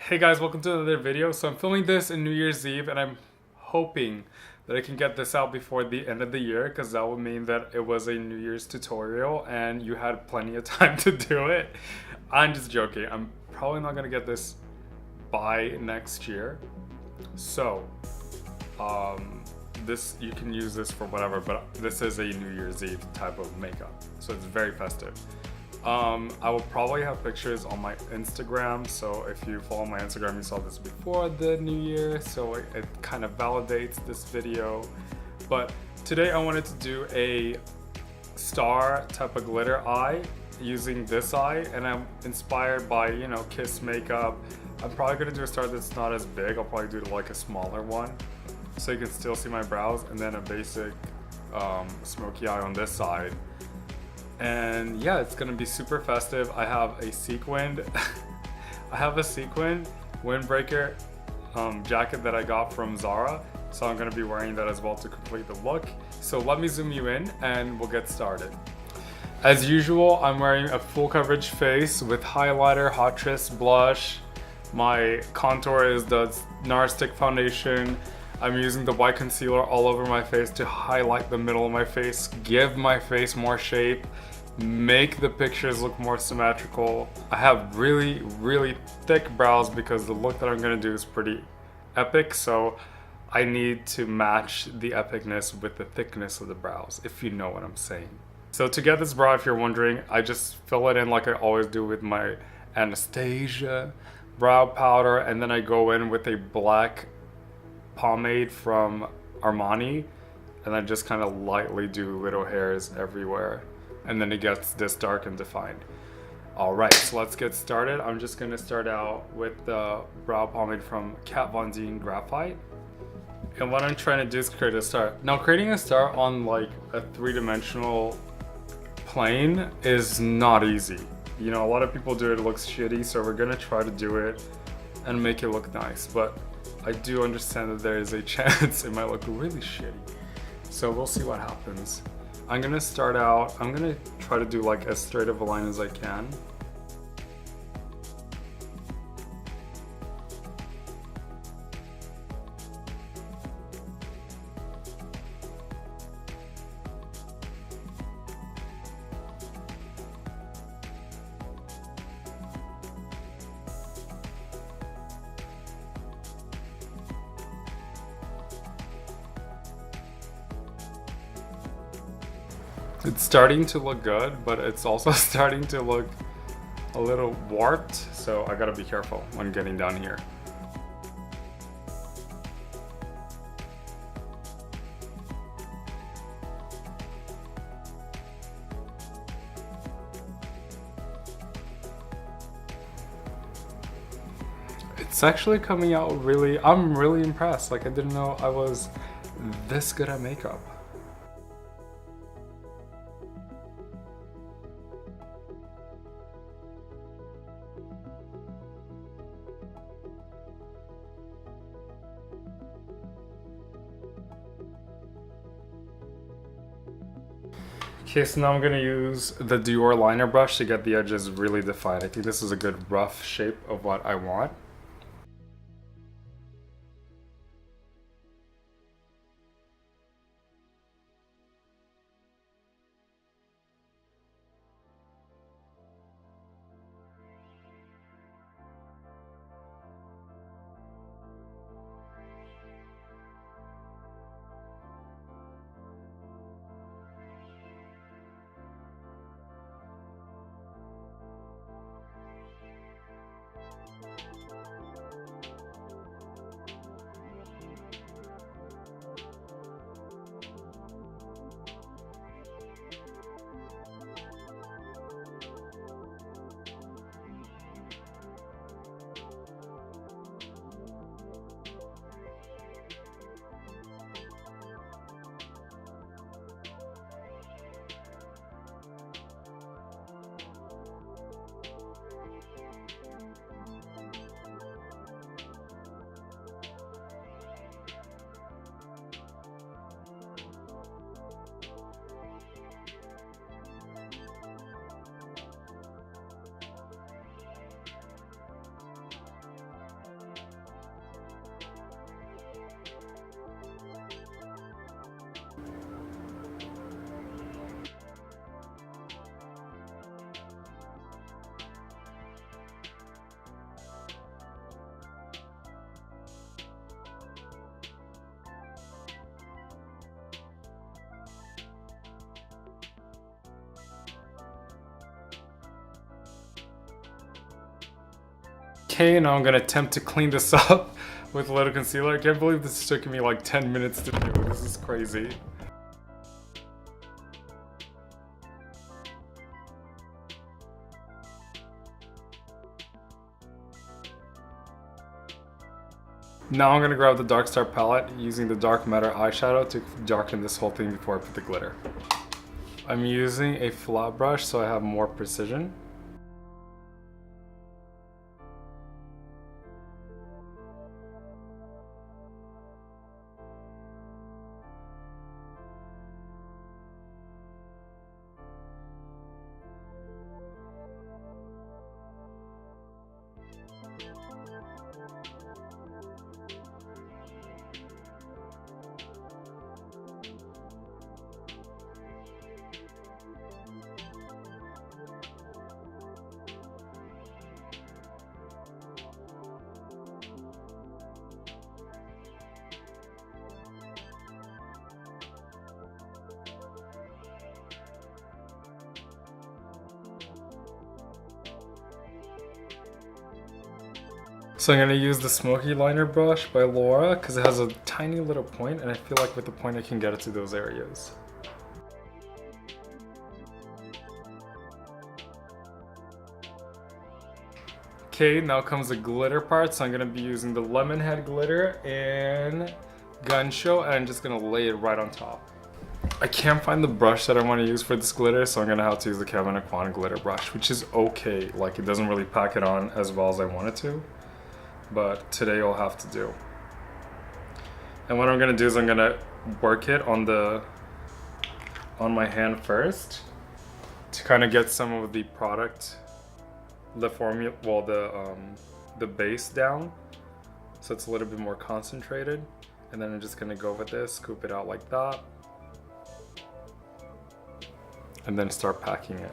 Hey guys, welcome to another video. So I'm filming this in New Year's Eve and I'm hoping that I can get this out before the end of the year because that would mean that it was a New Year's tutorial and you had plenty of time to do it. I'm just joking. I'm probably not gonna get this by next year. So, this you can use this for whatever, but this is a New Year's Eve type of makeup. So it's very festive. I will probably have pictures on my Instagram, so if you follow my Instagram, you saw this before the new year, so it kind of validates this video. But today I wanted to do a star type of glitter eye using this eye, and I'm inspired by, you know, Kiss makeup. I'm probably gonna do a star that's not as big. I'll probably do like a smaller one, so you can still see my brows, and then a basic smoky eye on this side. And yeah, it's gonna be super festive. I have a sequined I have a sequined windbreaker jacket that I got from Zara, so I'm gonna be wearing that as well to complete the look. So let me zoom you in and we'll get started. As usual, I'm wearing a full coverage face with highlighter, Hot Tris blush. My contour is the NARS Stick foundation. I'm using the white concealer all over my face to highlight the middle of my face, give my face more shape, make the pictures look more symmetrical. I have really thick brows because the look that I'm gonna do is pretty epic, so I need to match the epicness with the thickness of the brows, if you know what I'm saying. So to get this brow, if you're wondering, I just fill it in like I always do with my Anastasia brow powder, and then I go in with a black pomade from Armani, and I just kind of lightly do little hairs everywhere, and then it gets this dark and defined. Alright, so let's get started. I'm just going to start out with the brow pomade from Kat Von D Graphite, and what I'm trying to do is create a star. Now, creating a star on like a three-dimensional plane is not easy. You know, a lot of people do it, it looks shitty, so we're going to try to do it and make it look nice, but I do understand that there is a chance it might look really shitty. So we'll see what happens. I'm gonna start out, I'm gonna try to do like as straight of a line as I can. It's starting to look good, but it's also starting to look a little warped, so I gotta be careful when getting down here. It's actually coming out really, I'm really impressed. Like, I didn't know I was this good at makeup. Okay, so now I'm gonna use the Dior liner brush to get the edges really defined. I think this is a good rough shape of what I want. Okay, now I'm gonna attempt to clean this up with a little concealer. I can't believe this is taking me like 10 minutes to do. This is crazy. Now I'm gonna grab the Dark Star palette using the Dark Matter eyeshadow to darken this whole thing before I put the glitter. I'm using a flat brush so I have more precision. So I'm gonna use the Smoky Liner brush by Laura because it has a tiny little point, and I feel like with the point I can get it to those areas. Okay, now comes the glitter part. So I'm gonna be using the Lemonhead glitter in Gunshow, and I'm just gonna lay it right on top. I can't find the brush that I want to use for this glitter, so I'm gonna have to use the Kevin Aquan glitter brush, which is okay. Like, it doesn't really pack it on as well as I want it to, but today I'll have to do. And what I'm gonna do is I'm gonna work it on my hand first to kind of get some of the product, the formula, well, the base down, so it's a little bit more concentrated. And then I'm just gonna go with this, scoop it out like that, and then start packing it.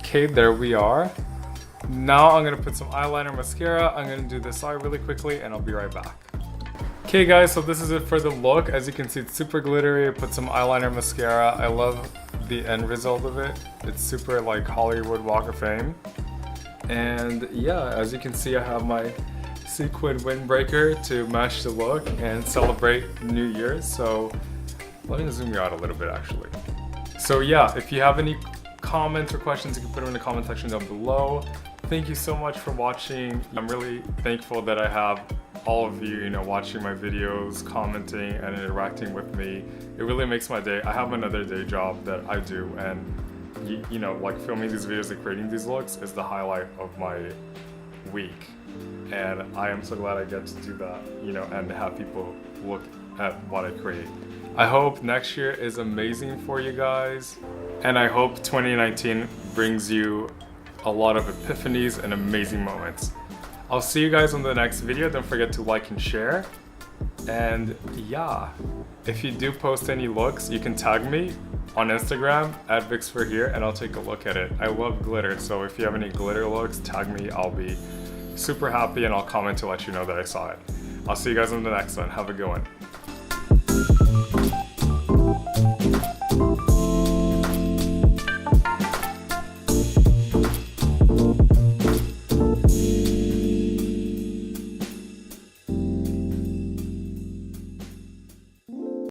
Okay, there we are. Now I'm gonna put some eyeliner, mascara. I'm gonna do this eye really quickly and I'll be right back. Okay guys, so this is it for the look. As you can see, it's super glittery. I put some eyeliner, mascara. I love the end result of it. It's super like Hollywood Walk of Fame. And yeah, as you can see, I have my sequin windbreaker to match the look and celebrate New Year's. So let me zoom you out a little bit actually. So yeah, if you have any comments or questions, you can put them in the comment section down below. Thank you so much for watching. I'm really thankful that I have all of you, watching my videos, commenting and interacting with me. It really makes my day. I have another day job that I do, and like filming these videos and creating these looks is the highlight of my week. And I am so glad I get to do that, and have people look at what I create. I hope next year is amazing for you guys, and I hope 2019 brings you a lot of epiphanies and amazing moments. I'll see you guys on the next video. Don't forget to like and share. And yeah, if you do post any looks, you can tag me on Instagram @VixForHere and I'll take a look at it. I love glitter, so if you have any glitter looks, tag me. I'll be super happy and I'll comment to let you know that I saw it. I'll see you guys on the next one. Have a good one.